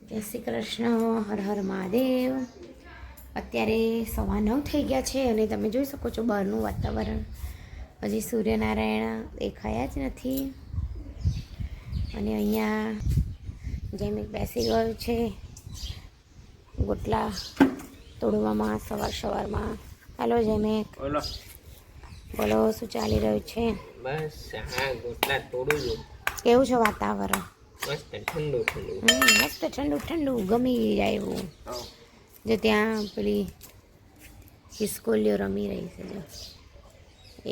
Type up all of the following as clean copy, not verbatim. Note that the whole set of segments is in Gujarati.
જય શ્રી કૃષ્ણ, હર હર મહાદેવ. અત્યારે 9:15 થઈ ગયા છે અને તમે જોઈ શકો છો બહારનું વાતાવરણ. હજી સૂર્યનારાયણ દેખાયા જ નથી. અને અહીંયા જૈમિક બેસી ગયો છે ગોટલા તોડવામાં સવારમાં. હાલો જૈમિક, બોલો શું ચાલી રહ્યું છે? બસ આ ગોટલા તોડું છું. કેવું છે વાતાવરણ? મસ્ત ઠંડુ ઠંડુ. મસ્ત ઠંડુ ઠંડુ ગમી જાય એવું. જો ત્યાં પેલી ખિસકોલીઓ રમી રહી છે. જો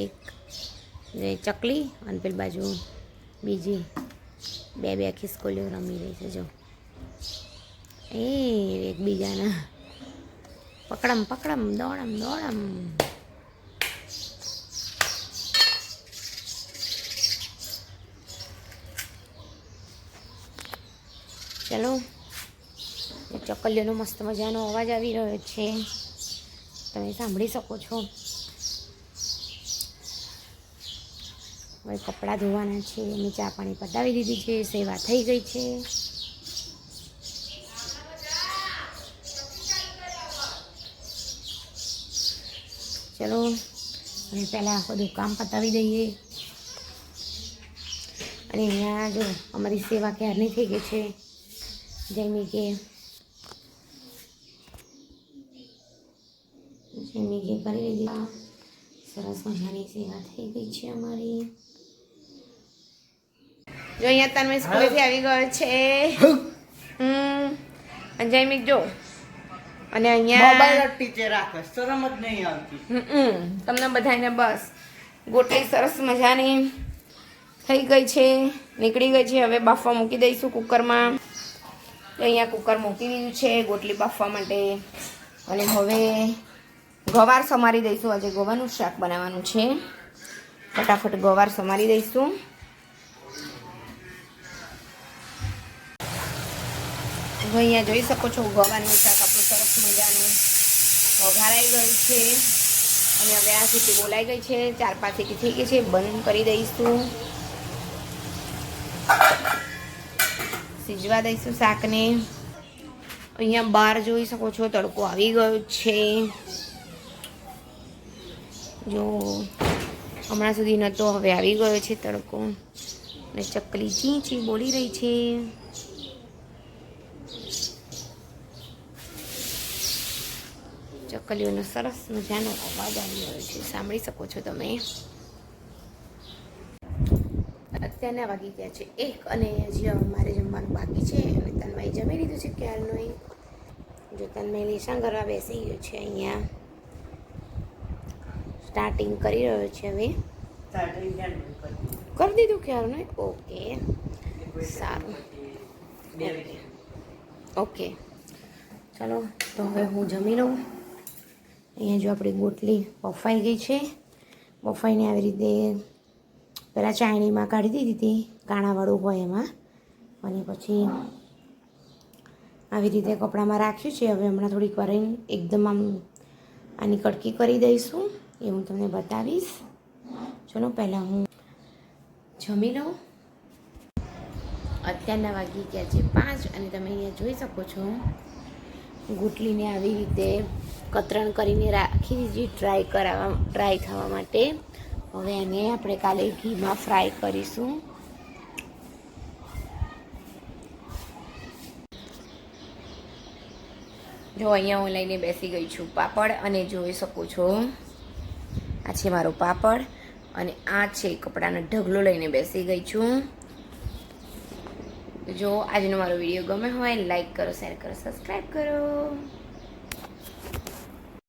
એક જે ચકલી અને પેલી બાજુ બીજી બે ખિસકોલીઓ રમી રહી છે. જો એ એકબીજાના પકડમ પકડમ દોડમ દોડમ. ચલો, ચકલીઓનો મસ્ત મજાનો અવાજ આવી રહ્યો છે, તમે સાંભળી શકો છો. હવે કપડાં ધોવાના છે. મેં ચા પાણી પતાવી દીધી છે, સેવા થઈ ગઈ છે. ચલો, અને પહેલાં બધું કામ પતાવી દઈએ. અને અહીંયા જો અમારી સેવા ક્યારની થઈ ગઈ છે. જૈમિકે કરી લીધી. સરસ મજાની સેવા થઈ ગઈ છે અમારી. જો અહીંયા તન્મય સ્કૂલેથી આવી ગયો છે. અને જૈમિક જો, અને અહીંયા મોબાઈલ ટીચર રાખે, શરમ જ નહીં આવતી. તમને બધાને બસ ગોટલી સરસ મજાની થઈ ગઈ છે, નીકળી ગઈ છે. હવે બાફવા મૂકી દઈશું કુકરમાં. અહીંયા કુકર મૂકી દીધું છે ગોટલી બાફવા માટે. અને હવે ગવાર સમારી દઈશું. આજે ગવારનું શાક બનાવવાનું છે. ફટાફટ ગવાર સમારી દઈશું. અહીંયા જોઈ શકો છો ગવારનું શાક આપણું સરસ મજાનું વઘારાઈ ગયું છે. અને હવે આ સીટી બોલાઈ ગઈ છે, 4-5 સીટી થઈ ગઈ છે. બંધ કરી દઈશું, સિજવા દઈશું શાકને. અહીંયા બહાર જોઈ શકો છો તડકો આવી ગયો છે. જો હમણાં સુધી નહોતો, હવે આવી ગયો છે તડકો. અને ચકલી ચી ચી બોલી રહી છે. ચકલીઓનો સરસ મજાનો અવાજ આવી રહ્યો છે, સાંભળી શકો છો તમે. અત્યારના વાગી ગયા છે 1 અને હજી મારે જમવાનું બાકી છે. અને તન્મય જમી લીધું છે ક્યારનું. જો તન્મય લેસન કરવા બેસી ગયો છે. અહીંયા સ્ટાર્ટિંગ કરી રહ્યો છે. હવે કરી દીધું ક્યારનું. ઓકે, સારું. ઓકે, ચાલો તો હવે હું જમી લઉં. અહીંયા જો આપણી ગોટલી બફાઈ ગઈ છે. બફાઈને આવી રીતે પહેલાં ચાયણીમાં કાઢી દીધી હતી, કાણાવાળું હોય એમાં. અને પછી આવી રીતે કપડામાં રાખ્યું છે. હવે હમણાં થોડીક વાર એકદમ આની કડકી કરી દઈશું, એ હું તમને બતાવીશ. ચલો પહેલાં હું જમી લઉં. અત્યારના વાગી ગયા છે 5 અને તમે અહીંયા જોઈ શકો છો ગોટલીને આવી રીતે કતરણ કરીને રાખી દીધી ટ્રાય થવા માટે. હવે એને આપણે કાલે ઘીમાં ફ્રાય કરીશું. જો અહીંયા હું લઈને બેસી ગઈ છું પાપડ. અને જોઈ શકો છો આ છે મારો પાપડ. અને આ છે કપડાનો ઢગલો લઈને બેસી ગઈ છું. જો આજનો મારો વિડીયો ગમે હોય લાઈક કરો, શેર કરો, સબસ્ક્રાઈબ કરો.